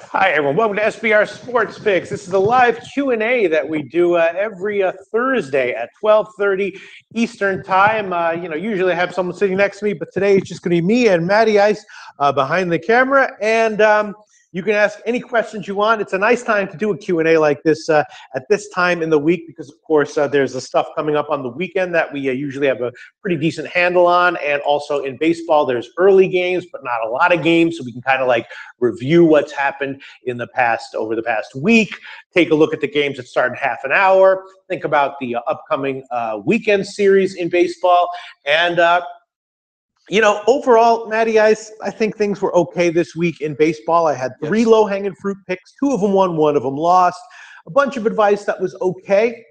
Hi, everyone. Welcome to SBR Sports Picks. This is a live Q&A that we do every Thursday at 12:30 Eastern Time. Usually I have someone sitting next to me, but today it's just going to be me and Matty Ice behind the camera. And you can ask any questions you want. It's a nice time to do a Q&A like this at this time in the week because, of course, there's the stuff coming up on the weekend that we usually have a pretty decent handle on. And also in baseball, there's early games, but not a lot of games. So we can kind of like review what's happened over the past week, take a look at the games that start in half an hour, think about the upcoming weekend series in baseball. And overall, Matty Ice, I think things were okay this week in baseball. I had three low-hanging fruit picks. Two of them won, one of them lost. A bunch of advice that was okay,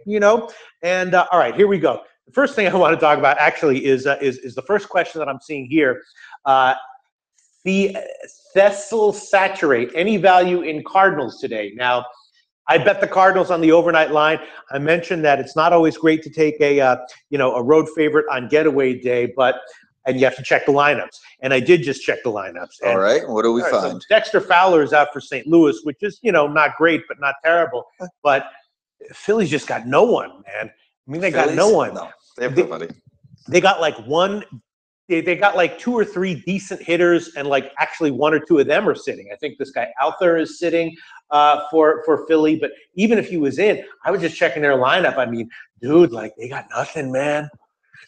And all right, here we go. The first thing I want to talk about actually is the first question that I'm seeing here. The Thessel Saturate, any value in Cardinals today? Now, I bet the Cardinals on the overnight line. I mentioned that it's not always great to take a road favorite on getaway day, and you have to check the lineups. And I did just check the lineups. All right, what do we find? So Dexter Fowler is out for St. Louis, which is, not great, but not terrible. But Philly's just got no one, man. I mean, they got no one. No, they have nobody. They got like one. They got like two or three decent hitters, and like actually one or two of them are sitting. I think this guy out there is sitting for Philly. But even if he was in, I was just checking their lineup. I mean, dude, like they got nothing, man.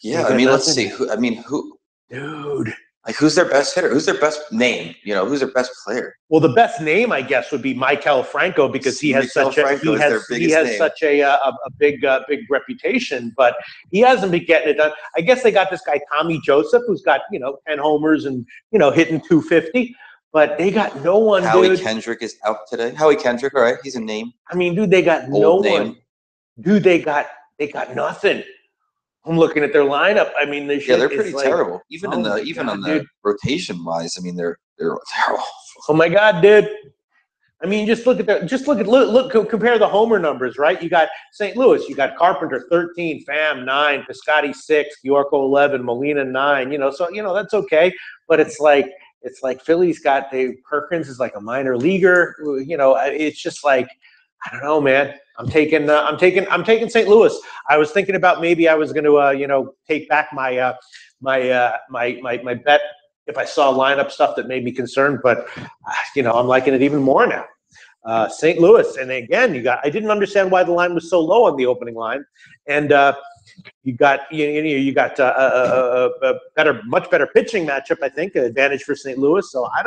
Yeah, I mean, let's see. Who? Dude. Like, who's their best hitter? Who's their best name? Who's their best player? Well, the best name, I guess, would be Maikel Franco because he has such a big reputation, but he hasn't been getting it done. I guess they got this guy Tommy Joseph, who's got 10 homers and hitting 250, but they got no one. Howie Kendrick is out today. Howie Kendrick, all right, he's a name. I mean, dude, they got no one. Dude, they got nothing. I'm looking at their lineup. I mean, they're pretty terrible. Even on the rotation wise, I mean, they're terrible. Oh my God, dude! I mean, compare the homer numbers, right? You got St. Louis, you got Carpenter 13, Pham 9, Piscotty 6, Yorko 11, Molina 9. So that's okay. But it's like Philly's got Perkins is like a minor leaguer. It's just like I don't know, man. I'm taking St. Louis. I was thinking about maybe I was going to take back my my bet if I saw lineup stuff that made me concerned, but I'm liking it even more now. St. Louis, and again, I didn't understand why the line was so low on the opening line, and you got a much better pitching matchup. I think an advantage for St. Louis. So I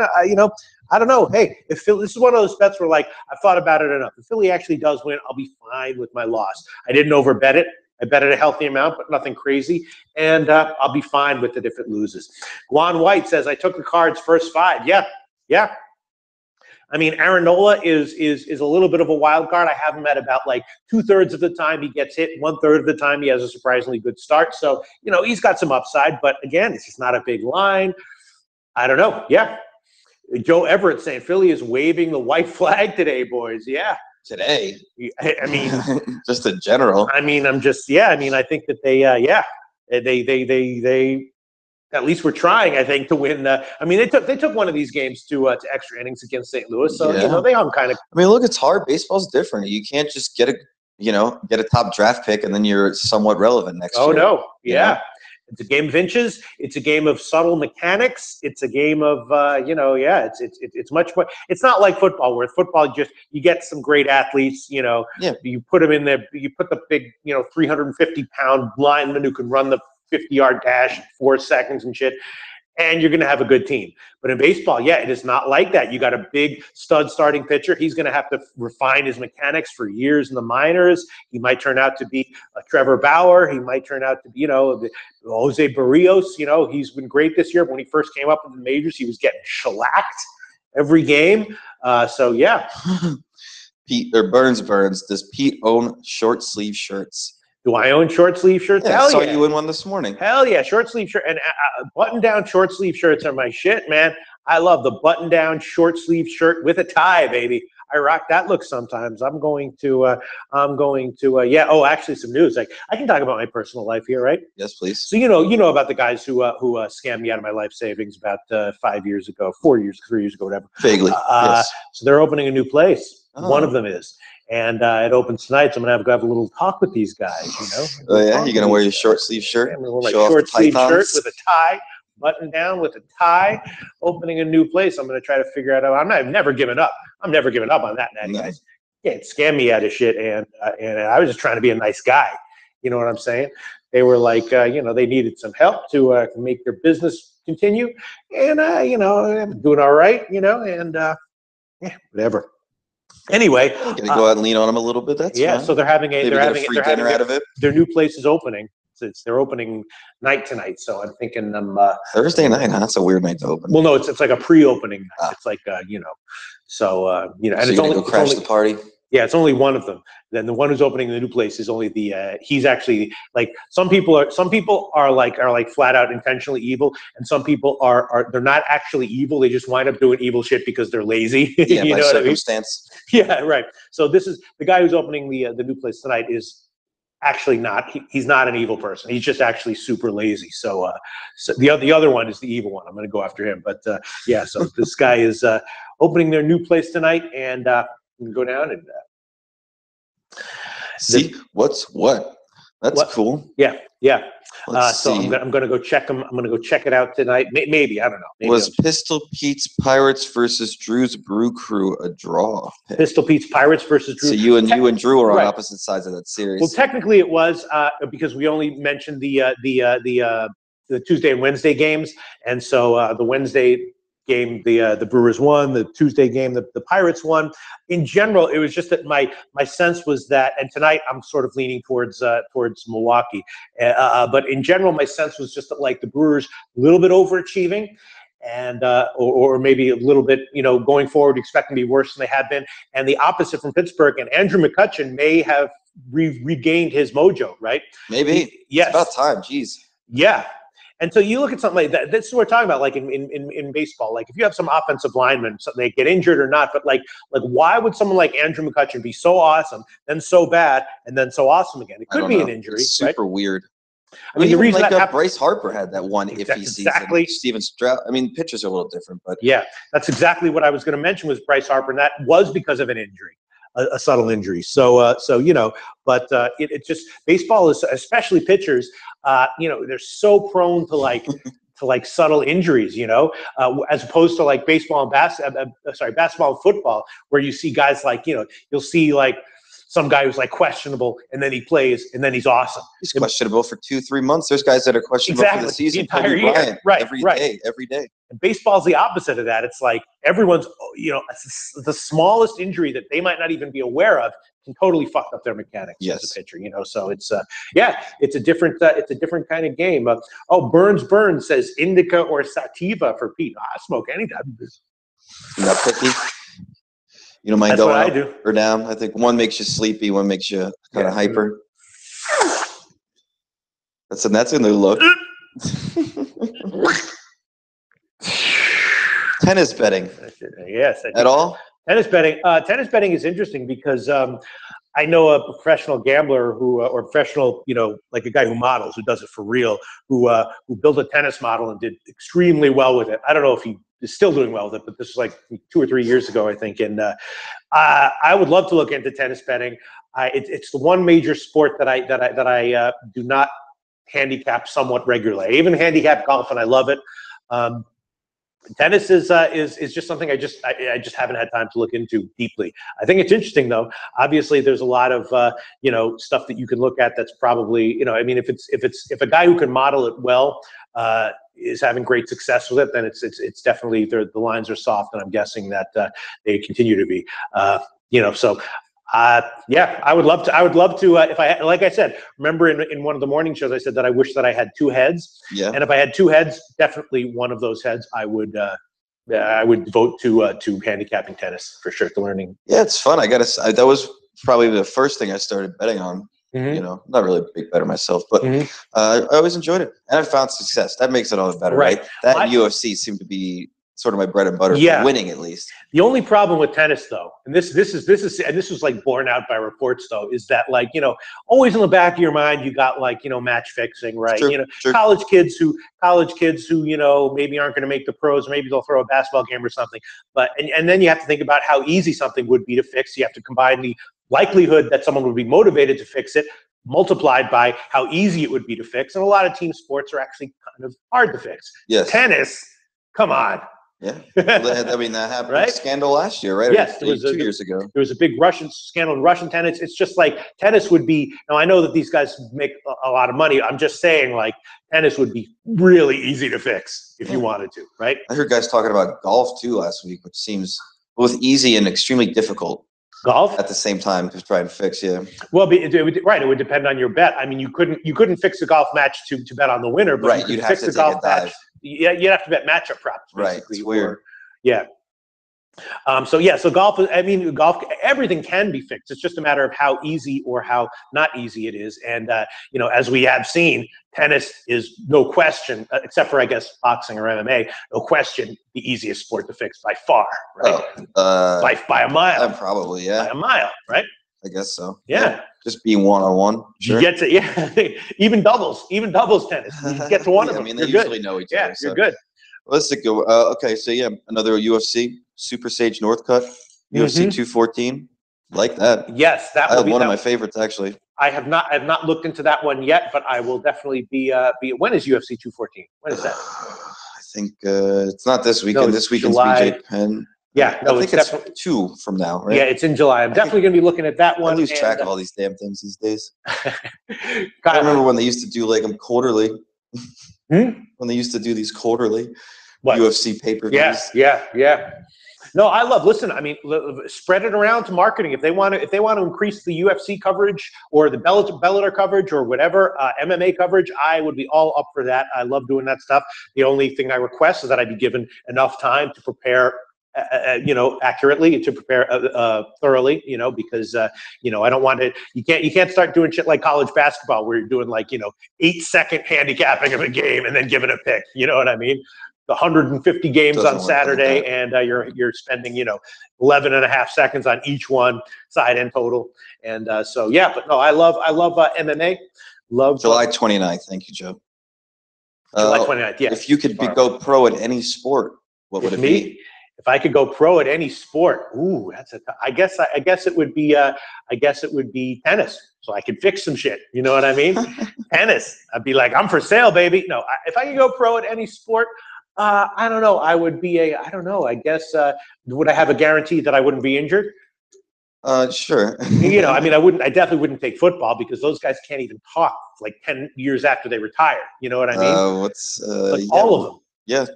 don't know. Hey, if Philly, this is one of those bets where like I've thought about it enough. If Philly actually does win, I'll be fine with my loss. I didn't overbet it. I bet it a healthy amount, but nothing crazy, and I'll be fine with it if it loses. Juan White says I took the Cards first 5. Yeah. I mean, Aaron Nola is a little bit of a wild card. I have him at about like 2/3 of the time he gets hit, 1/3 of the time he has a surprisingly good start. So, he's got some upside, but again, it's just not a big line. I don't know. Yeah. Joe Everett saying Philly is waving the white flag today, boys. Yeah. Today? I mean, just in general. I mean, I think that they at least we're trying, I think, to win. They took one of these games to extra innings against St. Louis, so they hung kind of. I mean, look, it's hard. Baseball's different. You can't just get a top draft pick and then you're somewhat relevant next year. Oh no, yeah. It's a game of inches. It's a game of subtle mechanics. It's a game of It's much more. It's not like football, where football you get some great athletes. You put them in there. You put the big 350-pound lineman who can run the 50-yard dash in 4 seconds and shit, and you're going to have a good team. But in baseball, it is not like that. You got a big stud starting pitcher. He's going to have to refine his mechanics for years in the minors. He might turn out to be a Trevor Bauer. He might turn out to be, Jose Barrios. He's been great this year. But when he first came up in the majors, he was getting shellacked every game. Pete or Burns. Does Pete own short sleeve shirts? Do I own short sleeve shirts? Yeah, I saw you in one this morning. Hell yeah, short sleeve shirt and button down short sleeve shirts are my shit, man. I love the button-down short sleeve shirt with a tie, baby. I rock that look sometimes. I'm going to, yeah. Oh, actually, some news. Like, I can talk about my personal life here, right? Yes, please. So you know about the guys who scammed me out of my life savings about 5 years ago, 4 years, 3 years ago, whatever. Vaguely. Yes. So they're opening a new place. Oh. One of them is, and it opens tonight. So I'm gonna have a little talk with these guys. You know. Oh yeah, you're gonna wear your short sleeve shirt. I'm gonna wear my short sleeve shirt with a tie. Button down with a tie, opening a new place. I'm going to try to figure out. I've never given up. I'm never giving up on that, Natty guys. Can't scam me out of shit, and I was just trying to be a nice guy. You know what I'm saying? They were like, they needed some help to make their business continue, and I'm doing all right, and whatever. Anyway, gonna go out and lean on them a little bit. That's fine. So they're having a free dinner out of it. Their new place is opening. They're opening night tonight, so I'm thinking Thursday night. Huh? That's a weird night to open. Well, no, it's like a pre-opening night. It's like and so it's only go crash the party. Yeah, it's only one of them. Then the one who's opening the new place is only the. He's actually like some people are like flat out intentionally evil, and some people are they're not actually evil. They just wind up doing evil shit because they're lazy. Yeah, you by know circumstance. what I mean? Yeah, right. So this is the guy who's opening the new place tonight is. Actually not. He's not an evil person. He's just actually super lazy. So the other one is the evil one. I'm going to go after him. But so this guy is opening their new place tonight, and we can go down and see what's what. That's cool. Yeah. Let's so see. I'm going to go check them. I'm going to go check it out tonight. Maybe I don't know. Maybe was Pistol Pete's Pirates versus Drew's Brew Crew a draw? Pistol Pete's Pirates versus Drew. So you and Drew are on opposite sides of that series. Well, technically it was because we only mentioned the Tuesday and Wednesday games, and so the Wednesday game the Brewers won, the Tuesday game the Pirates won. In general, it was just that my sense was that, and tonight I'm sort of leaning towards Milwaukee, but in general my sense was just that like the Brewers a little bit overachieving, and or maybe a little bit going forward expecting to be worse than they have been, and the opposite from Pittsburgh. And Andrew McCutchen may have regained his mojo, right? Maybe. Yes. It's about time. Jeez. Yeah. And so you look at something like that. This is what we're talking about, like in baseball. Like if you have some offensive linemen, so they get injured or not, but like why would someone like Andrew McCutchen be so awesome, then so bad, and then so awesome again? It could be an injury. It's super weird. I mean, the reason that Bryce Harper had that one iffy season. Steven Stroud. I mean, pitchers are a little different, but yeah, that's exactly what I was going to mention was Bryce Harper, and that was because of an injury. A subtle injury. So but it just baseball is, especially pitchers, they're so prone to like subtle injuries, as opposed to like baseball and basketball and football, where you see guys like, you'll see like some guy who's like questionable and then he plays and then he's awesome. He's questionable for 2-3 months. There's guys that are questionable for the season. The entire year. Right. Every day. And baseball's the opposite of that. It's like everyone's, the smallest injury that they might not even be aware of can totally fuck up their mechanics as a pitcher, So it's it's a different kind of game. Burns says indica or sativa for Pete. I smoke any type of this. You're not picky. You don't mind That's going what up I do. or down. I think one makes you sleepy, one makes you kind of hyper. That's a new look. Tennis betting. Yes. At all? Tennis betting is interesting because I know a professional gambler or professional, like a guy who models, who does it for real, who built a tennis model and did extremely well with it. I don't know if he is still doing well with it, but this was like 2 or 3 years ago, I think. And I would love to look into tennis betting. It's the one major sport that I do not handicap somewhat regularly. I even handicap golf, and I love it. Tennis is just something I just haven't had time to look into deeply. I think it's interesting though. Obviously, there's a lot of stuff that you can look at that's probably if a guy who can model it well is having great success with it, then it's definitely the lines are soft, and I'm guessing that they continue to be. I would love to. If I, like I said, remember in one of the morning shows, I said that I wish that I had 2 heads. Yeah. And if I had 2 heads, definitely one of those heads, I would vote to handicapping tennis for sure, to learning. Yeah, it's fun. That was probably the first thing I started betting on. Mm-hmm. Not really a big bettor myself, but I always enjoyed it, and I found success. That makes it all the better, right? That and UFC seem to be sort of my bread and butter Yeah. for winning at least. The only problem with tennis, though, and this was like borne out by reports, though, is that, like, you know, always in the back of your mind, you got, like, you know, match fixing, right? Sure, You know, sure. college kids who, you know, maybe aren't going to make the pros, maybe they'll throw a basketball game or something. But and then you have to think about how easy something would be to fix. You have to combine the likelihood that someone would be motivated to fix it, multiplied by how easy it would be to fix. And a lot of team sports are actually kind of hard to fix. Yes. Tennis, come on. Yeah. Well, I mean, that happened. Right? Scandal last year, right? Yes, it was 2 years ago. There was a big Russian scandal in Russian tennis. It's just like tennis would be. Now, I know that these guys make a lot of money. I'm just saying, like, tennis would be really easy to fix if you wanted to, right? I heard guys talking about golf too last week, which seems both easy and extremely difficult. Golf at the same time to try and fix. Yeah. Well, it would depend on your bet. I mean, you couldn't fix a golf match to bet on the winner, but right. you could You'd have fix to a golf take a dive. match. Yeah, you'd have to bet matchup props. Right. It's weird. Yeah. So golf. I mean, golf. Everything can be fixed. It's just a matter of how easy or how not easy it is. And you know, as we have seen, tennis is no question, except for I guess boxing or MMA, no question the easiest sport to fix by far. Right. By a mile. Probably. Yeah. By a mile. Right. I guess so. Yeah. Just being one-on-one. Sure. You get to even doubles tennis. You get to one of them. I mean, they you're usually good. know each other. Yeah, you're good. Let's go. Okay, so yeah, another UFC Super Sage Northcutt, UFC 214. Like that. Yes, that was one of my favorites actually. I have not looked into that one yet, but I will definitely be. When is UFC 214? When is that? I think it's not this weekend. No, this weekend's July. BJ Penn. Yeah, no, I think it's 2 from now, right? Yeah, it's in July. I'm definitely going to be looking at that one. I lose track of all these damn things these days. I remember when they used to do like them quarterly. When they used to do these quarterly UFC pay-per-views. Yeah. No, I love. Listen, I mean, spread it around to marketing. If they want to increase the UFC coverage or the Bellator coverage or whatever MMA coverage, I would be all up for that. I love doing that stuff. The only thing I request is that I be given enough time to prepare. Accurately, to prepare thoroughly, because I don't want to. You can't start doing shit like college basketball where you're doing 8-second handicapping of a game and then giving a pick. You know what I mean? The 150 games on Saturday, and you're spending 11 and a half seconds on each one, side and total. And but no, I love MMA. Love July 29th. Thank you, Joe. July 29th. Yeah. If you could go pro at any sport, what would it be? If I could go pro at any sport, I guess it would be tennis. So I could fix some shit. You know what I mean? Tennis. I'd be like, I'm for sale, baby. No, if I could go pro at any sport, I don't know. I would be I guess, would I have a guarantee that I wouldn't be injured? Sure. I definitely wouldn't take football because those guys can't even talk 10 years after they retire. You know what I mean? All of them. Yeah.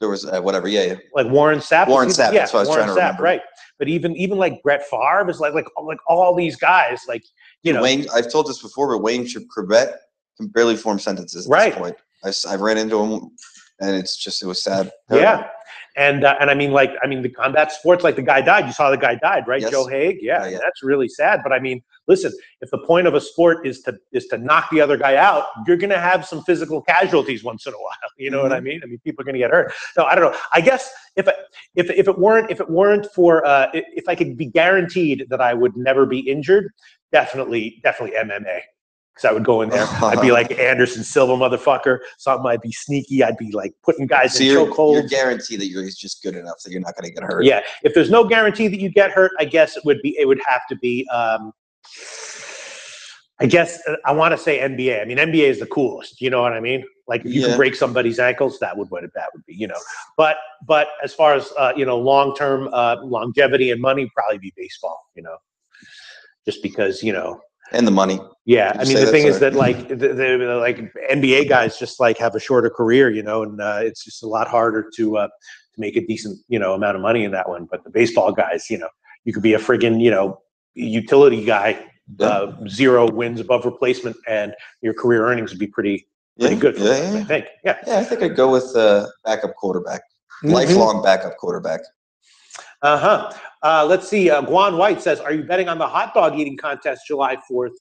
There was whatever, yeah. Like Warren Sapp. Warren Sapp, that's what I was trying to remember. Right. But even like Brett Favre is like all these guys, Wayne, I've told this before, but Wayne Corbett can barely form sentences at this point. I ran into him, and it was sad. Yeah. And I mean the combat sports, the guy died. You saw the guy died, right? Yes. Joe Haig. Yeah, that's really sad. But I mean, listen, if the point of a sport is to knock the other guy out, you're going to have some physical casualties once in a while. You know what I mean? I mean, people are going to get hurt. So I don't know. I guess if it weren't for if I could be guaranteed that I would never be injured, definitely MMA. Because I would go in there, I'd be like Anderson Silva, motherfucker. Something, I'd be sneaky. I'd be putting guys in chokeholds. You're guaranteed that you're just good enough that you're not going to get hurt. Yeah. If there's no guarantee that you get hurt, I guess it would have to be. I guess I want to say NBA. I mean, NBA is the coolest. You know what I mean? If you can break somebody's ankles, that would be. But as far as long-term longevity and money, probably be baseball. Just because And the money. Yeah, I mean the thing is that the NBA guys just have a shorter career, and it's just a lot harder to make a decent amount of money in that one. But the baseball guys, you could be a friggin' utility guy, 0 wins above replacement, and your career earnings would be pretty good. I think. Yeah, I think I'd go with backup quarterback, lifelong backup quarterback. Let's see. Guan White says, "Are you betting on the hot dog eating contest July 4th?"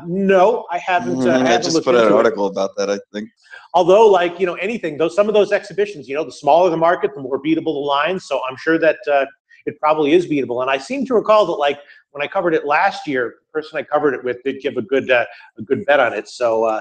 No, I haven't. I just put out an article about that, I think. Although, like, anything, some of those exhibitions, the smaller the market, the more beatable the lines. So I'm sure that it probably is beatable. And I seem to recall that, like, when I covered it last year, the person I covered it with did give a good bet on it. So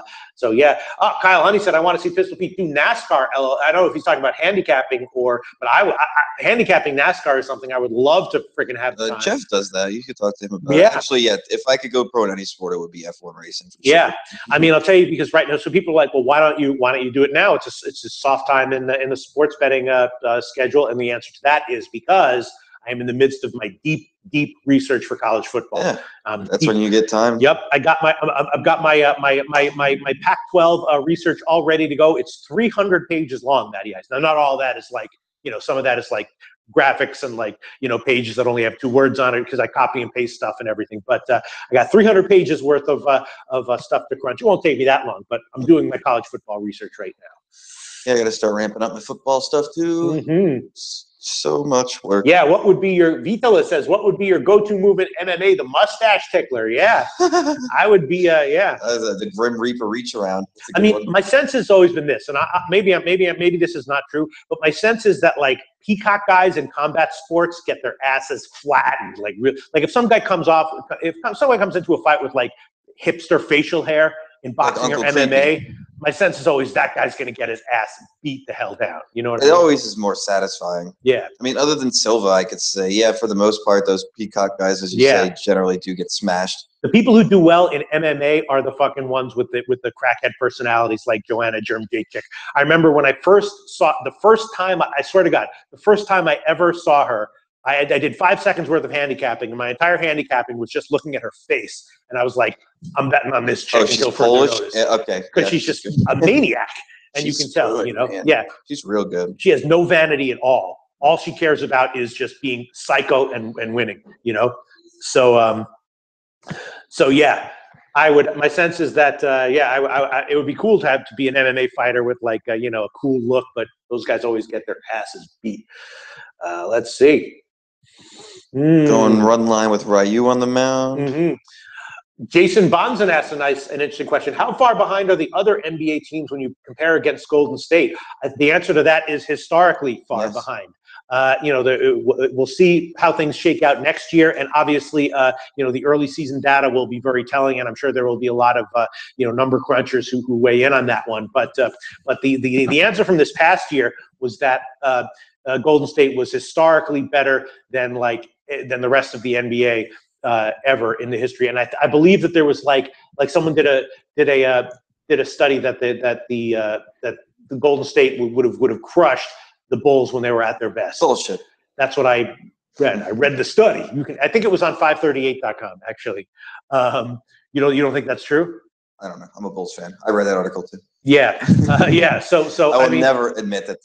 yeah. Kyle Honey said, "I want to see Pistol Pete do NASCAR." I don't know if he's talking about handicapping but handicapping NASCAR is something I would love to freaking have. Jeff does that. You could talk to him about it. Actually, yeah. If I could go pro in any sport, it would be F1 racing. For yeah, sure. I mean, I'll tell you, because right now, so people are like, "Well, why don't you do it now?" It's a soft time in the sports betting schedule, and the answer to that is because I am in the midst of my deep research for college football. Yeah, that's when you get time. Yep, I've got my Pac-12 research all ready to go. It's 300 pages long, Matty Ice. Now, not all that is like, some of that is like graphics and like, pages that only have 2 words on it because I copy and paste stuff and everything. But I got 300 pages worth of stuff to crunch. It won't take me that long, but I'm doing my college football research right now. Yeah, I got to start ramping up my football stuff too. Mm-hmm. So much work. Yeah, what would be your, Vitola says, what would be your go-to move in MMA? The mustache tickler. Yeah, I would be, the Grim Reaper reach around. I mean, my sense has always been this, and maybe this is not true, but my sense is that, like, peacock guys in combat sports get their asses flattened. Like if someone comes into a fight with like hipster facial hair in boxing or MMA, my sense is always that guy's going to get his ass beat the hell down. You know what I mean? It always is more satisfying. Yeah. I mean, other than Silva, I could say, yeah, for the most part, those peacock guys, as you say, generally do get smashed. The people who do well in MMA are the fucking ones with the crackhead personalities like Joanna Jędrzejczyk. I remember when I first saw the first time I ever saw her, I did 5 seconds worth of handicapping, and my entire handicapping was just looking at her face, and I was like, I'm betting on this chick until further notice. Yeah, okay. Because she's just a maniac, and you can tell, man. Yeah. She's real good. She has no vanity at all. All she cares about is just being psycho and winning, So yeah, my sense is that it would be cool to be an MMA fighter with like a cool look, but those guys always get their asses beat. Let's see. Going run line with Ryu on the mound. Mm-hmm. Jason Bonson asked an interesting question. How far behind are the other NBA teams when you compare against Golden State? The answer to that is historically far behind. We'll see how things shake out next year, and obviously, the early season data will be very telling, and I'm sure there will be a lot of number crunchers who weigh in on that one. But the answer from this past year was that Golden State was historically better than the rest of the NBA ever in the history, and I believe that there was like someone did a study that the Golden State would have crushed the Bulls when they were at their best. Bullshit. That's what I read. I read the study. I think it was on 538.com, actually. You don't think that's true? I don't know. I'm a Bulls fan. I read that article too. Yeah. Yeah. So I would never admit that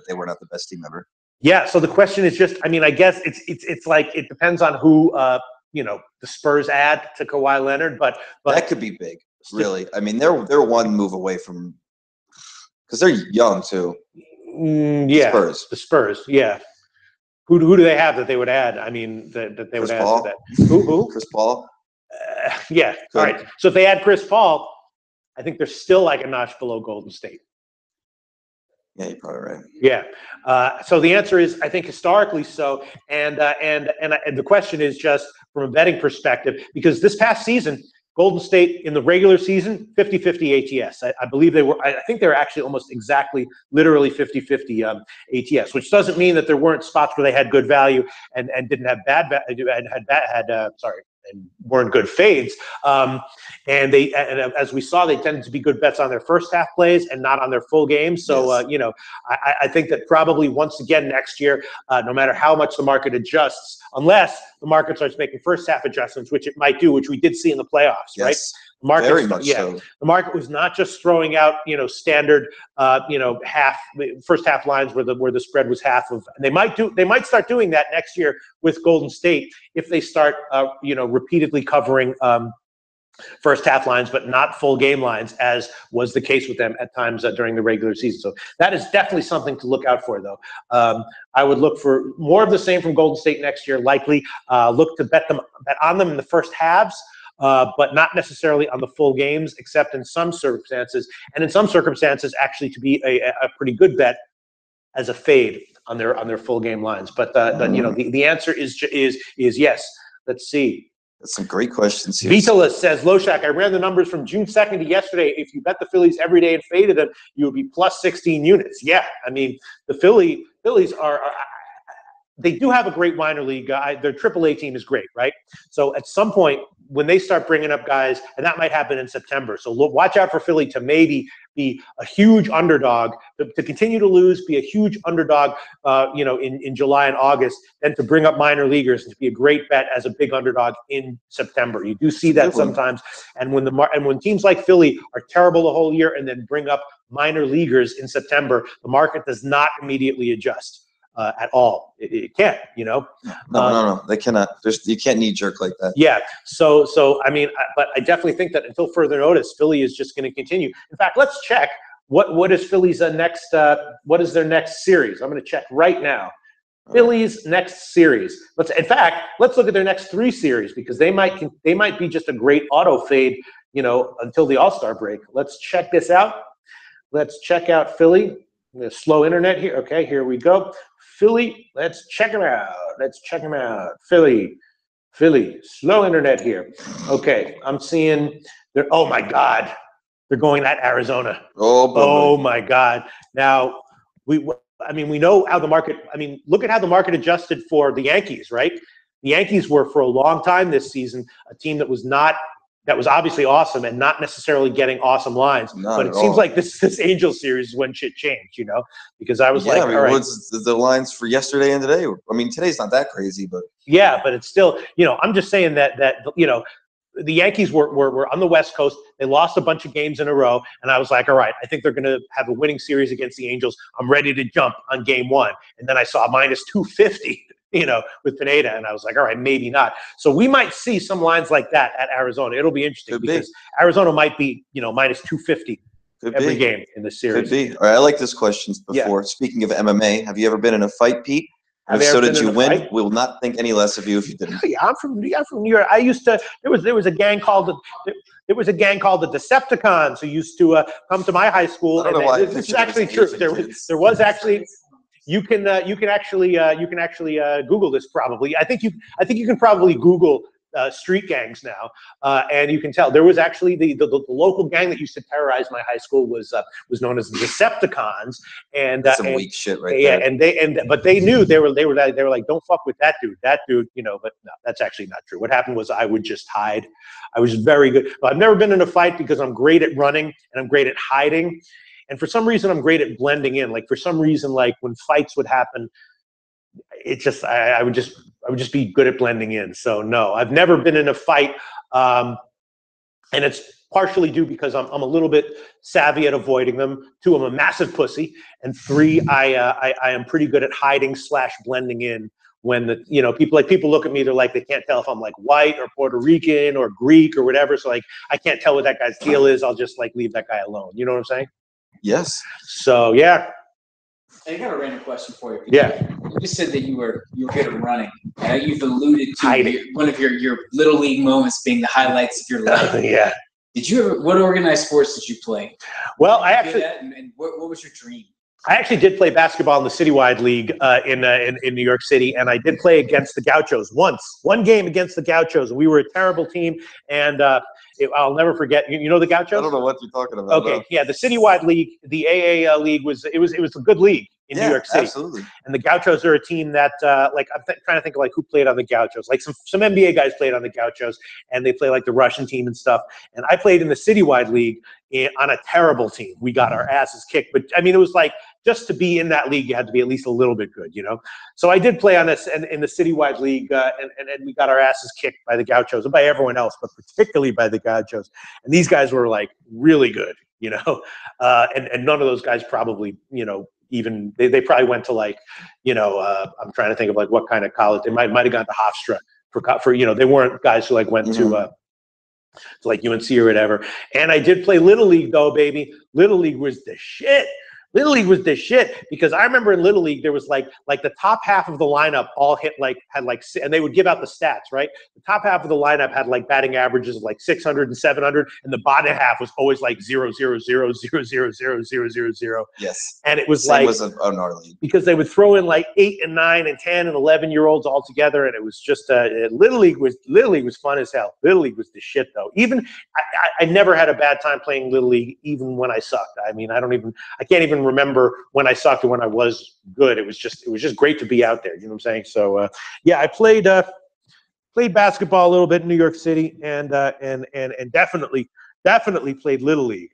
they were not the best team ever. Yeah. So the question is just, I guess it's like, it depends on who, the Spurs add to Kawhi Leonard, but that could be big. Really. I mean, they're one move away from, because they're young too. Yeah, the Spurs. Yeah, who do they have that they would add? I mean, that they would add to that. Who? Chris Paul. Yeah. Good. All right. So if they add Chris Paul, I think they're still like a notch below Golden State. Yeah, you're probably right. Yeah. So the answer is, I think historically so, and the question is just from a betting perspective, because this past season, Golden State in the regular season, 50-50 ATS. I believe they were. I think they were actually almost exactly, literally 50-50 ATS, which doesn't mean that there weren't spots where they had good value and didn't have and weren't good fades. And as we saw, they tended to be good bets on their first half plays and not on their full game. So I think that probably once again next year, no matter how much the market adjusts, unless the market starts making first half adjustments, which it might do, which we did see in the playoffs, right? The market, very much so. The market was not just throwing out, standard, first half lines where the spread was half of. And they might start doing that next year with Golden State if they start, repeatedly covering first half lines, but not full game lines, as was the case with them at times during the regular season. So that is definitely something to look out for, though. I would look for more of the same from Golden State next year. Likely look to bet on them in the first halves, but not necessarily on the full games, except in some circumstances, and in some circumstances actually to be a pretty good bet as a fade on their full game lines. But the answer is yes. Let's see. That's some great questions here. Vitalis says, Loshak, I ran the numbers from June 2nd to yesterday. If you bet the Phillies every day and faded them, you would be plus 16 units. Yeah, I mean, the Phillies are they do have a great minor league. Their AAA team is great, right? So at some point, when they start bringing up guys, and that might happen in September. So watch out for Philly to maybe be a huge underdog, to continue to lose, be a huge underdog, in July and August, and to bring up minor leaguers and to be a great bet as a big underdog in September. You do see that sometimes. And when teams like Philly are terrible the whole year and then bring up minor leaguers in September, the market does not immediately adjust. At all. It can't, No, they cannot. You can't knee jerk like that. Yeah. So I mean, but I definitely think that until further notice, Philly is just going to continue. In fact, let's check what is Philly's next. What is their next series? I'm going to check right now. Phillies next series. Let's look at their next 3 series, because they might be just a great auto fade, until the All-Star break. Let's check this out. Let's check out Philly. Slow internet here. Okay, here we go. Philly, let's check them out. Philly, slow internet here. Okay, I'm seeing oh my God, they're going at Arizona. Oh my God. Now, we know how the market, look at how the market adjusted for the Yankees, right? The Yankees were for a long time this season a team that was obviously awesome and not necessarily getting awesome lines. But it seems like this Angels series is when shit changed, because I was all right. What's the lines for yesterday and today? Today's not that crazy, but yeah, but it's still, I'm just saying that the Yankees were on the West Coast. They lost a bunch of games in a row, and I was like, all right, I think they're going to have a winning series against the Angels. I'm ready to jump on game 1. And then I saw minus 250. With Pineda, and I was like, all right, maybe not. So we might see some lines like that at Arizona. It'll be interesting because Arizona might be, minus 250 every game in the series. Could be. All right, I like this question before. Yeah. Speaking of MMA, have you ever been in a fight, Pete? If so, did you win? Fight? We will not think any less of you if you didn't. Yeah, I'm from New York. I used to. There was a gang called the Decepticons who used to come to my high school. I don't know why. This is actually true. There was actually. You can actually Google this probably. I think you can probably Google street gangs now, and you can tell there was actually the local gang that used to terrorize my high school was known as the Decepticons, and that's some weak shit right there. But they knew they were like, don't fuck with that dude, But no, that's actually not true. What happened was I would just hide. I was very good. I've never been in a fight because I'm great at running and I'm great at hiding. And for some reason, I'm great at blending in. Like for some reason, like when fights would happen, it just I would just be good at blending in. So no, I've never been in a fight, and it's partially due because I'm a little bit savvy at avoiding them. 2, I'm a massive pussy, and 3, I am pretty good at hiding / blending in. When people look at me, they're like, they can't tell if I'm like white or Puerto Rican or Greek or whatever. So like I can't tell what that guy's deal is. I'll just like leave that guy alone. You know what I'm saying? Yes. So yeah. I got a random question for you. Yeah. You just said that you were good at running. You've alluded to one of your little league moments being the highlights of your life. Yeah. Did you ever? What organized sports did you play? Well, I actually. And what was your dream? I actually did play basketball in the citywide league in New York City, and I did play against the Gauchos one game against the Gauchos. We were a terrible team, and I'll never forget. You know the Gauchos? I don't know what you're talking about. Okay, yeah, the citywide league, the AA league was a good league in New York City. Absolutely. And the Gauchos are a team that I'm trying to think of like who played on the Gauchos. Like some NBA guys played on the Gauchos, and they play like the Russian team and stuff. And I played in the citywide league on a terrible team. We got our asses kicked, but I mean it was like just to be in that league, you had to be at least a little bit good, So I did play on this in the citywide league, and we got our asses kicked by the Gauchos and by everyone else, but particularly by the Gauchos. And these guys were like really good, and none of those guys probably, even they probably went to like, I'm trying to think of like what kind of college they might have gone to Hofstra for they weren't guys who like went to to like UNC or whatever. And I did play Little League though, baby. Little League was the shit. Little League was the shit because I remember in Little League there was like the top half of the lineup all had and they would give out the stats, right? The top half of the lineup had like batting averages of like 600 and 700, and the bottom half was always like 0, 0, 0, 0, 0, 0, 0, 0, 0. Yes. And it was Same like was in our league. because they would throw in like 8 and 9 and 10 and 11-year-olds all together, and it was just Little League was fun as hell. Little League was the shit though. Even I never had a bad time playing Little League, even when I sucked. I mean, I can't even remember when I sucked and when I was good. It was just great to be out there. You know what I'm saying? So yeah, I played basketball a little bit in New York City, and definitely played Little League,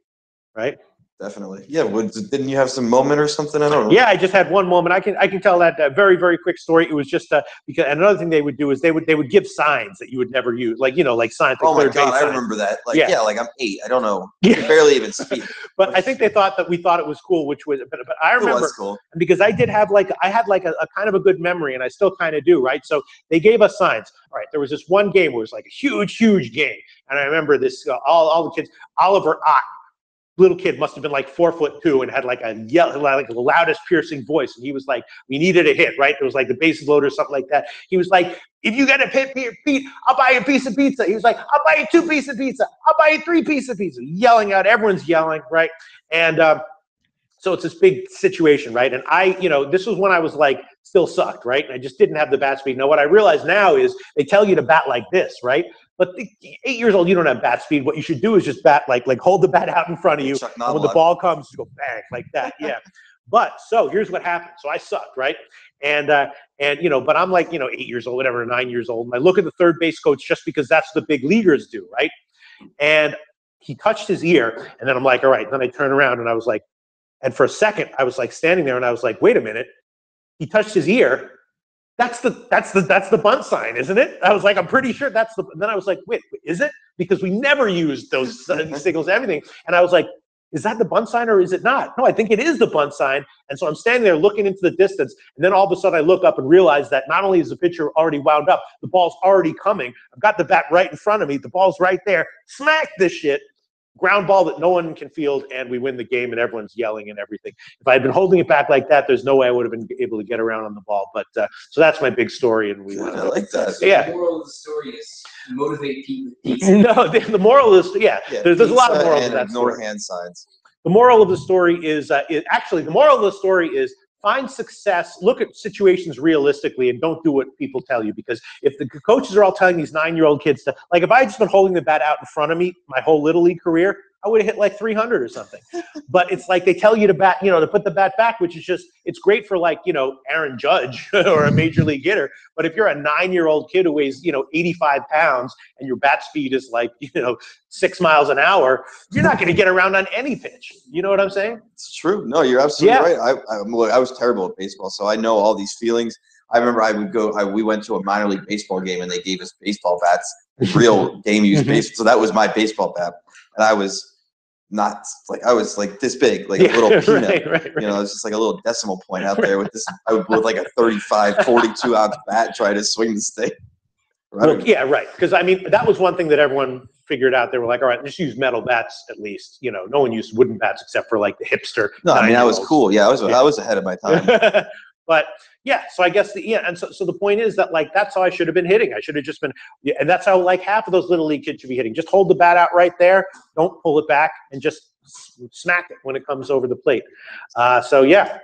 right? Definitely. Yeah. Didn't you have some moment or something? I don't know. Yeah, I just had one moment. I can tell that very, very quick story. It was just because another thing they would do is they would give signs that you would never use, like like signs. Like oh my God, I remember that. Like like I'm 8. I don't know. Yeah. I can barely even speak. But I think they thought that we thought it was cool, which was. But I remember it was cool. because I had a kind of a good memory, and I still kind of do, right? So they gave us signs. All right, there was this one game where it was like a huge game, and I remember this all the kids. Oliver Ott. Little kid must have been like 4'2" and had like like the loudest piercing voice, and he was like, we needed a hit, right? It was like the bases loaded or something like that. He was like, if you get a hit, Pete, I'll buy you a piece of pizza. He was like, I'll buy you 2 pieces of pizza. I'll buy you 3 pieces of pizza. Yelling out, everyone's yelling, right? And so it's this big situation, right? And this was when I was like still sucked, right? And I just didn't have the bat speed. Now what I realize now is they tell you to bat like this, right? But 8 years old, you don't have bat speed. What you should do is just bat like hold the bat out in front of you. And when the ball comes, you go bang like that. Yeah. But so here's what happened. So I sucked, right? And but I'm like 8 years old, whatever, 9 years old. And I look at the third base coach just because that's what the big leaguers do, right? And he touched his ear, and then I'm like, all right. Then I turn around and I was like, and for a second I was like standing there and I was like, wait a minute. He touched his ear. That's the bunt sign, isn't it? I was like, I'm pretty sure that's the. And then I was like, wait, is it? Because we never used those signals, everything. And I was like, is that the bunt sign or is it not? No, I think it is the bunt sign. And so I'm standing there looking into the distance, and then all of a sudden I look up and realize that not only is the pitcher already wound up, the ball's already coming. I've got the bat right in front of me. The ball's right there. Smack this shit. Ground ball that no one can field, and we win the game, and everyone's yelling and everything. If I had been holding it back like that, there's no way I would have been able to get around on the ball. But so that's my big story, and we won. I like that. So yeah. The moral of the story is motivate people with pizza. No, the moral is there's a lot of morals to that ignore story. hand signs. The moral of the story is actually the moral of the story is find success, look at situations realistically, and don't do what people tell you. Because if the coaches are all telling these 9-year-old kids to, like, if I had just been holding the bat out in front of me my whole Little League career, I would have hit like 300 or something. But it's like they tell you to bat, to put the bat back, which is just, it's great for like, Aaron Judge or a major league hitter. But if you're a 9-year-old kid who weighs, 85 pounds and your bat speed is like, 6 miles an hour, you're not going to get around on any pitch. You know what I'm saying? It's true. No, you're absolutely right. I was terrible at baseball, so I know all these feelings. I remember we went to a minor league baseball game and they gave us baseball bats, real game used baseball. So that was my baseball bat. And I was like this big, like a little peanut. Right. It was just like a little decimal point out there with this. I would with like a 35, 42 ounce bat try to swing the stick. Right. Well, yeah, right. Because I mean, that was one thing that everyone figured out. They were like, all right, just use metal bats at least. No one used wooden bats except for like the hipster. No, I mean, that was cool. Yeah, I was ahead of my time. But yeah, so I guess and so the point is that like that's how I should have been hitting. I should have just been, and that's how like half of those Little League kids should be hitting. Just hold the bat out right there, don't pull it back, and just smack it when it comes over the plate. So yeah,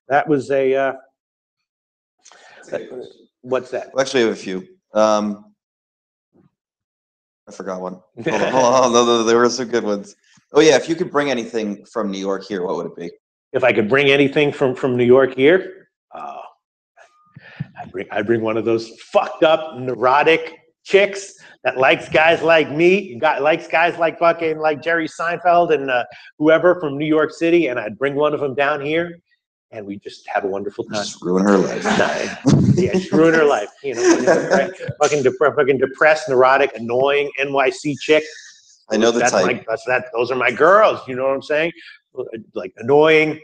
that was a. What's that? We actually have a few. I forgot one. Hold on. No, there were some good ones. Oh yeah, if you could bring anything from New York here, what would it be? If I could bring anything from New York here. I bring one of those fucked up, neurotic chicks that likes guys like me, likes guys like fucking like Jerry Seinfeld and whoever from New York City, and I'd bring one of them down here, and we just have a wonderful time. Just ruin her life. Yeah, just ruin her life. Fucking depressed, neurotic, annoying NYC chick. I know the type. Those are my girls. You know what I'm saying? Like annoying,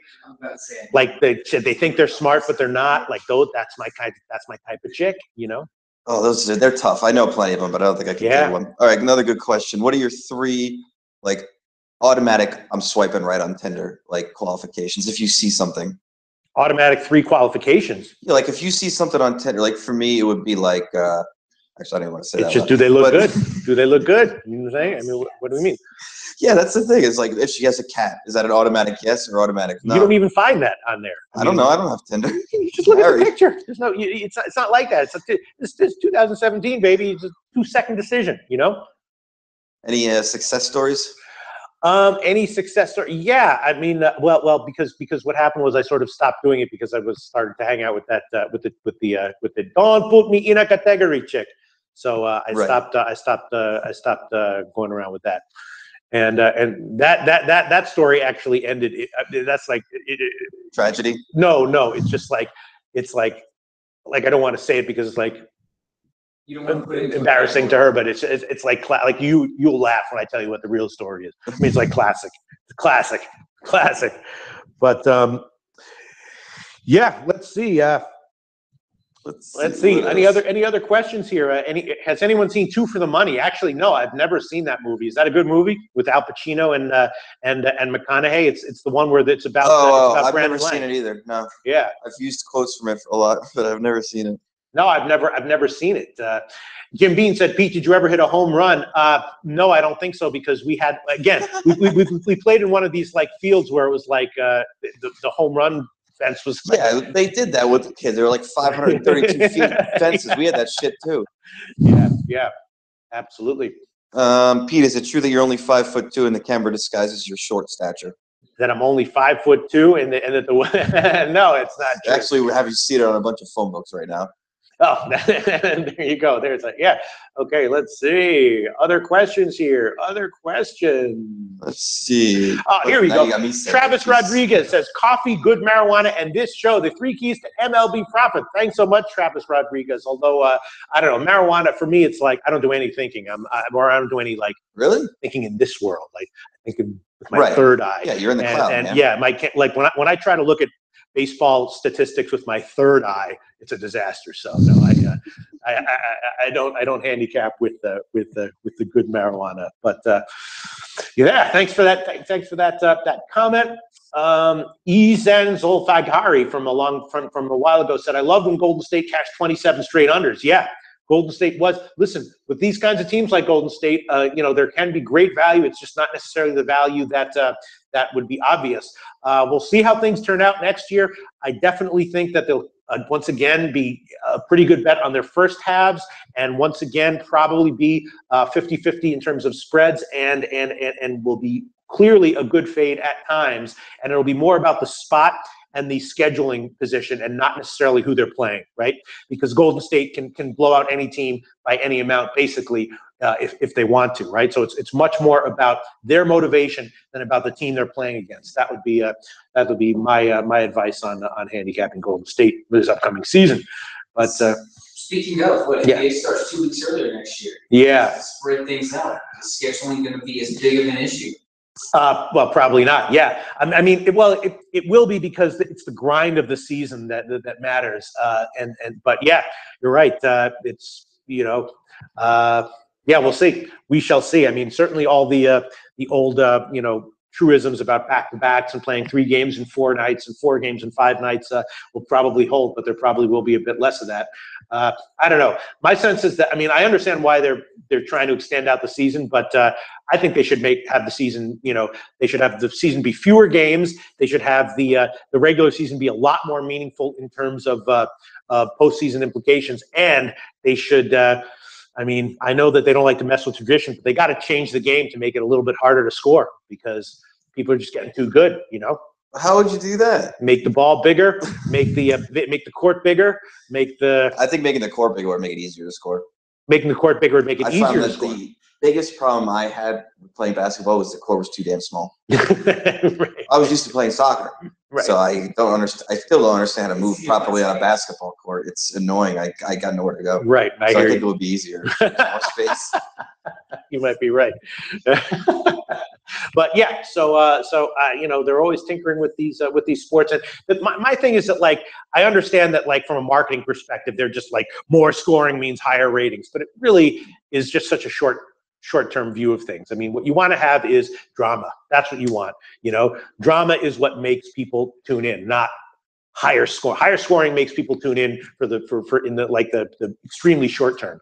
like they think they're smart but they're not. Like those, that's my type of chick. Oh, they're tough. I know plenty of them, but I don't think I can get one. All right, another good question. What are your 3 like automatic? I'm swiping right on Tinder like qualifications. If you see something, automatic 3 qualifications. Yeah, like if you see something on Tinder, like for me, it would be like. Actually, I didn't want to say that. It's just, do they look good? Do they look good? You know what I'm saying? I mean, what do we mean? Yeah, that's the thing. It's like if she has a cat, is that an automatic yes or automatic no? You don't even find that on there. I don't know. I don't have Tinder. You just look at the picture. There's no. It's not like that. It's 2017, baby. It's a 2-second decision. You know. Any success stories? Any success story? Yeah, I mean, well, because what happened was I sort of stopped doing it because I was started to hang out with that with the don't put me in a category chick. So I stopped going around with that, and that story actually ended. That's like tragedy. No, it's just like I don't want to say it because it's like. You don't want to put it embarrassing to her, but it's like you'll laugh when I tell you what the real story is. I mean, it's like classic. But yeah, let's see. Let's see. Any other questions here? Has anyone seen Two for the Money? Actually, no, I've never seen that movie. Is that a good movie with Al Pacino and McConaughey? It's the one where it's about. I've never seen it either. No. Yeah. I've used quotes from it a lot, but I've never seen it. No, I've never seen it. Jim Bean said, "Pete, did you ever hit a home run?" No, I don't think so because we had we played in one of these like fields where it was like the home run fence was. Yeah, they did that with the kids. They were like 532 feet fences. We had that shit too. Yeah, absolutely. Pete, is it true that you're only 5'2" and the camera disguises your short stature? That I'm only 5'2" and that no, it's not true. Actually, we have you see it on a bunch of phone books right now. Oh, there you go. There's like, yeah. Okay, let's see. Other questions here. Other questions. Let's see. Oh, here we go. Travis Rodriguez says, coffee, good marijuana, and this show, the 3 keys to MLB profit. Thanks so much, Travis Rodriguez. Although, I don't know, marijuana, for me, it's like, I don't do any thinking. I don't do any, like, really thinking in this world. Like, I think with my third eye. Yeah, you're in the cloud, and man. yeah, like when I try to look at baseball statistics with my third eye, it's a disaster. So no, I don't handicap with the good marijuana. But yeah, thanks for that. Thanks for that comment. Ezen Zolfagari from a while ago said, "I love when Golden State cashed 27 straight unders." Yeah. Golden State was, listen, with these kinds of teams like Golden State, there can be great value. It's just not necessarily the value that would be obvious. We'll see how things turn out next year. I definitely think that they'll once again be a pretty good bet on their first halves, and once again probably be 50-50 in terms of spreads, and will be clearly a good fade at times. And it'll be more about the spot and the scheduling position and not necessarily who they're playing, right? Because Golden State can blow out any team by any amount, basically, if they want to, right? So it's much more about their motivation than about the team they're playing against. That would be my advice on handicapping Golden State this upcoming season. But speaking of, NBA starts 2 weeks earlier next year. Yeah, spread things out. Is scheduling going to be as big of an issue? Well, probably not. Yeah, I mean, it will be because it's the grind of the season that matters. But yeah, you're right. It's yeah, we'll see. We shall see. I mean, certainly all the old truisms about back-to-backs and playing 3 games in 4 nights and 4 games in 5 nights will probably hold, but there probably will be a bit less of that. I don't know. My sense is that, I mean, I understand why they're trying to extend out the season, but I think they should have the season. They should have the season be fewer games. They should have the regular season be a lot more meaningful in terms of postseason implications, and they should. I mean, I know that they don't like to mess with tradition, but they got to change the game to make it a little bit harder to score because people are just getting too good, How would you do that? Make the ball bigger, make the court bigger, I think making the court bigger would make it easier to score. Making the court bigger would make it easier to score. The biggest problem I had with playing basketball was the court was too damn small. Right. I was used to playing soccer, so I still don't understand how to move properly on a basketball court. It's annoying. I got nowhere to go. Right. I think it would be easier. More space. You might be right. But yeah, so you know, they're always tinkering with these sports. And my thing is that, like, I understand that, like, from a marketing perspective, they're just like more scoring means higher ratings, but it really is just such a short-term view of things. I mean, what you want to have is drama. That's what you want. You know, drama is what makes people tune in, not higher score. Higher scoring makes people tune in for the extremely short term.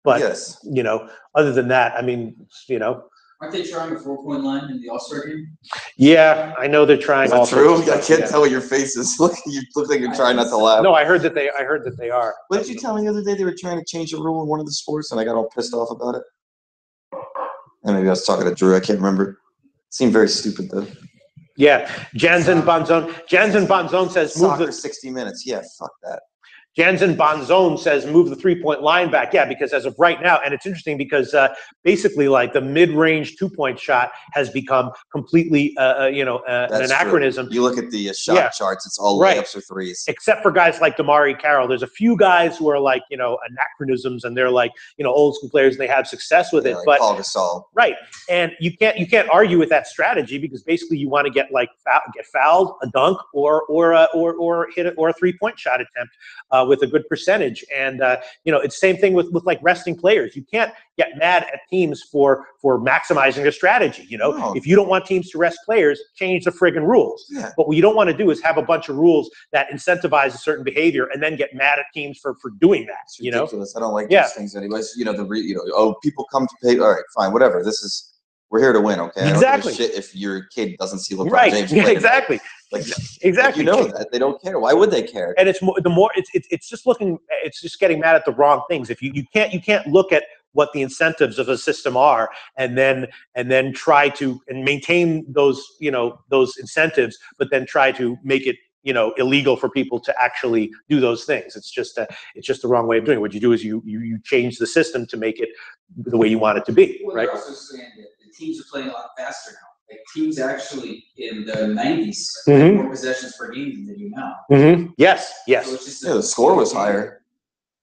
But yes, you know, other than that, I mean, you know. Aren't they trying a 4-point line in the All-Star game? Yeah, I know they're trying. Is that true? I can't yeah. tell what your face is. You look like you're trying not to laugh. No, I heard that they are. What did you tell me the other day? They were trying to change a rule in one of the sports, and I got all pissed off about it. And maybe I was talking to Drew. I can't remember. It seemed very stupid, though. Yeah, Jansen Bonzone says Soccer 60 minutes. Yeah, fuck that. Jansen Bonzone says move the 3-point line back. Yeah, because as of right now, and it's interesting because basically, like, the mid-range 2-point shot has become completely, an anachronism. True. You look at the shot charts; it's all layups or threes. Except for guys like Damari Carroll. There's a few guys who are like, you know, anachronisms, and they're like, you know, old school players, and they have success with it. Like but Paul Gasol. Right, and you can't argue with that strategy, because basically you want to get fouled, a dunk, or hit or a 3-point shot attempt with a good percentage. And you know, it's the same thing with like resting players. You can't get mad at teams for maximizing their strategy. You know, if you don't want teams to rest players, change the friggin' rules. Yeah. But what you don't want to do is have a bunch of rules that incentivize a certain behavior and then get mad at teams for doing that. It's ridiculous. I don't like these things anyways. You know, people come to pay. All right, fine, whatever. We're here to win, okay? Exactly. I don't give a shit if your kid doesn't see LeBron James play. Yeah, exactly. Exactly. Like, you know that they don't care. Why would they care? And it's just getting mad at the wrong things. If you can't look at what the incentives of a system are, and then try to maintain those incentives, but then try to make it illegal for people to actually do those things. It's just the wrong way of doing it. What you do is you change the system to make it the way you want it to be. Well, right? They're also saying that the teams are playing a lot faster now. Like, teams actually in the 90s had more possessions per game than they do now. Mm-hmm. Yes. So it's just the score was higher.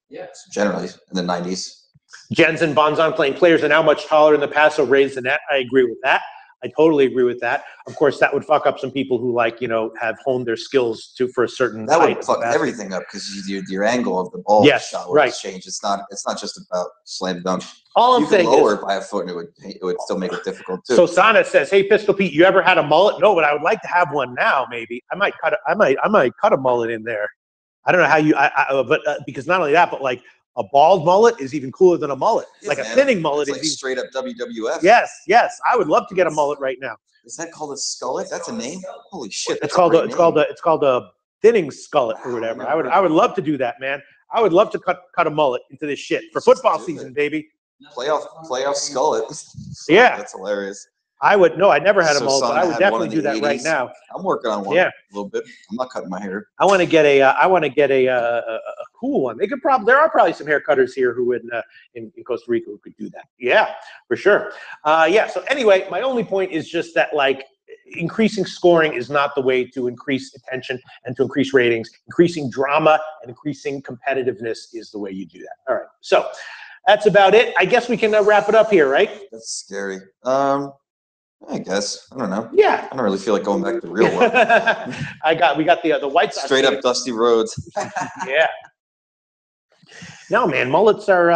Yeah. Generally in the 90s. Jensen Bonzon playing players are now much taller in the past, so raise the net. I agree with that. I totally agree with that. Of course, that would fuck up some people who have honed their skills for a certain that height. Would fuck everything up, because your angle of the ball shot would change. It's not just about slam dunk. All I'm saying is, you can lower it by a foot, and it would still make it difficult too. So Sana says, "Hey, Pistol Pete, you ever had a mullet?" No, but I would like to have one now. Maybe I might cut a mullet in there. I don't know how you, but because not only that, but like a bald mullet is even cooler than a mullet. Like a thinning mullet is like straight up WWF. Yes. I would love to get a mullet right now. Is that called a skullet? That's a name? Holy shit! It's called a thinning skullet or whatever. I would love to do that, man. I would love to cut a mullet into this shit for football season, baby. Playoff skullet. Yeah, that's hilarious. I never had a mullet, but I would definitely do that 80s. Right now. I'm working on one. A little bit. I'm not cutting my hair. I want to get a cool one. There are probably some hair cutters here who in Costa Rica who could do that. Yeah, for sure. So anyway, my only point is just that, like, increasing scoring is not the way to increase attention and to increase ratings. Increasing drama and increasing competitiveness is the way you do that. All right. So that's about it. I guess we can wrap it up here, right? That's scary. I guess. I don't know. Yeah. I don't really feel like going back to the real world. We got the White Sox. Straight up dusty roads. Yeah. No, man, mullets are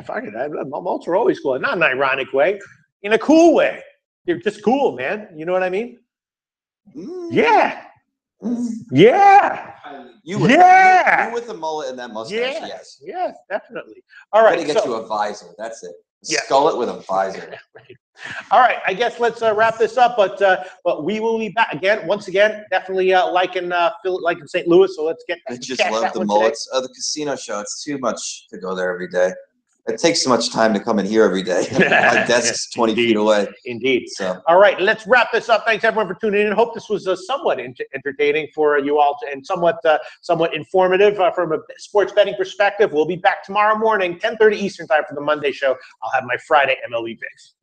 fuck it. Mullets are always cool. Not in an ironic way. In a cool way. They're just cool, man. You know what I mean? Yeah. Yeah. You with the mullet and that mustache, yes. Yes, definitely. All right. I'm gonna get you a visor. That's it. Skullet with a visor. Right. All right. I guess let's wrap this up. But we will be back again. Once again, definitely like in St. Louis. So let's get. I just love the mullets. The casino show. It's too much to go there every day. It takes so much time to come in here every day. My desk's 20 feet away. Indeed. So. All right, let's wrap this up. Thanks everyone for tuning in. Hope this was somewhat entertaining for you all and somewhat informative from a sports betting perspective. We'll be back tomorrow morning, 10:30 Eastern time for the Monday show. I'll have my Friday MLB picks.